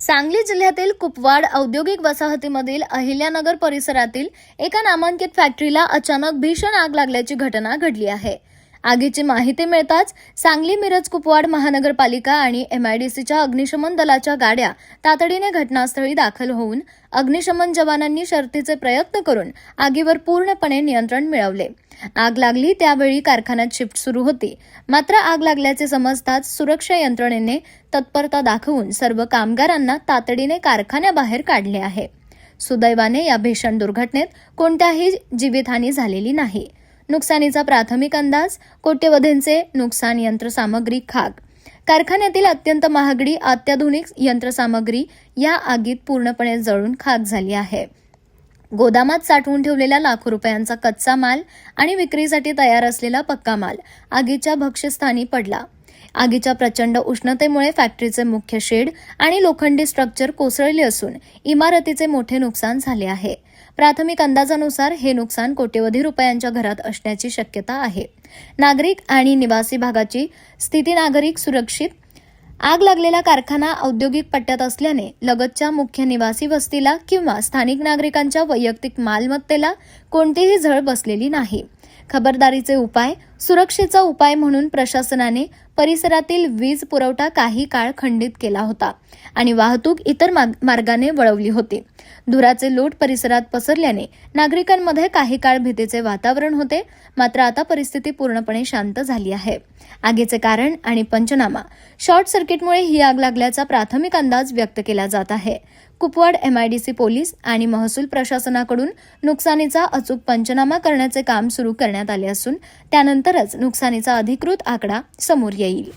सांगली जिल्ह्यातील कुपवाड औद्योगिक वसाहतीमधील अहिल्यानगर परिसरातील एका नामांकित फॅक्टरीला अचानक भीषण आग लागल्याची घटना घडली आहे. आगीची माहिती मिळताच सांगली मिरज कुपवाड महानगरपालिका आणि MIDCच्या अग्निशमन दलाच्या गाड्या तातडीने घटनास्थळी दाखल होऊन अग्निशमन जवानांनी शर्थीचे प्रयत्न करून आगीवर पूर्णपणे नियंत्रण मिळवले. आग लागली त्यावेळी कारखान्यात शिफ्ट सुरू होती. मात्र आग लागल्याचे समजताच सुरक्षा यंत्रणेने तत्परता दाखवून सर्व कामगारांना तातडीने कारखान्याबाहेर काढले आहे. सुदैवाने या भीषण दुर्घटनेत कोणत्याही जीवितहानी झालेली नाही. नुकसानीचा प्राथमिक अंदाज कोट्यवधींचे नुकसान, यंत्रसामग्री खाक. कारखान्यातील अत्यंत महागडी अत्याधुनिक यंत्रसामग्री या आगीत पूर्णपणे जळून खाक झाली आहे. गोदामात साठवून ठेवलेला लाखो रुपयांचा कच्चा माल आणि विक्रीसाठी तयार असलेला पक्का माल आगीच्या भक्ष्यस्थानी पडला. आगीच्या प्रचंड उष्णतेमुळे फॅक्टरीचे मुख्य शेड आणि लोखंडी स्ट्रक्चर कोसळले असून इमारतीचे मोठे नुकसान झाले आहे. प्राथमिक अंदाजानुसार हे नुकसान कोट्यवधी रुपयांच्या घरात असण्याची शक्यता आहे. नागरिक आणि निवासी भागाची स्थिती नागरिक सुरक्षित. आग लागलेला कारखाना औद्योगिक पट्ट्यात असल्याने लगतच्या मुख्य निवासी वस्तीला किंवा स्थानिक नागरिकांच्या वैयक्तिक मालमत्तेला कोणतीही झळ बसलेली नाही. खबरदारीचे उपाय. सुरक्षेचा उपाय म्हणून प्रशासनाने परिसरातील वीज पुरवठा काही काळ खंडित केला होता आणि वाहतूक इतर मार्गाने वळवली होती. धुराचे लोट परिसरात पसरल्याने नागरिकांमध्ये काही काळ भीतीचे वातावरण होते. मात्र आता परिस्थिती पूर्णपणे शांत झाली आहे. आगीचे कारण आणि पंचनामा. शॉर्ट सर्किटमुळे ही आग लागल्याचा प्राथमिक अंदाज व्यक्त केला जात आहे. कुपवाड MIDC पोलीस आणि महसूल प्रशासनाकडून नुकसानीचा अचूक पंचनामा करण्याचे काम सुरू करण्यात आले असून त्यानंतरच नुकसानीचा अधिकृत आकडा समोर येईल.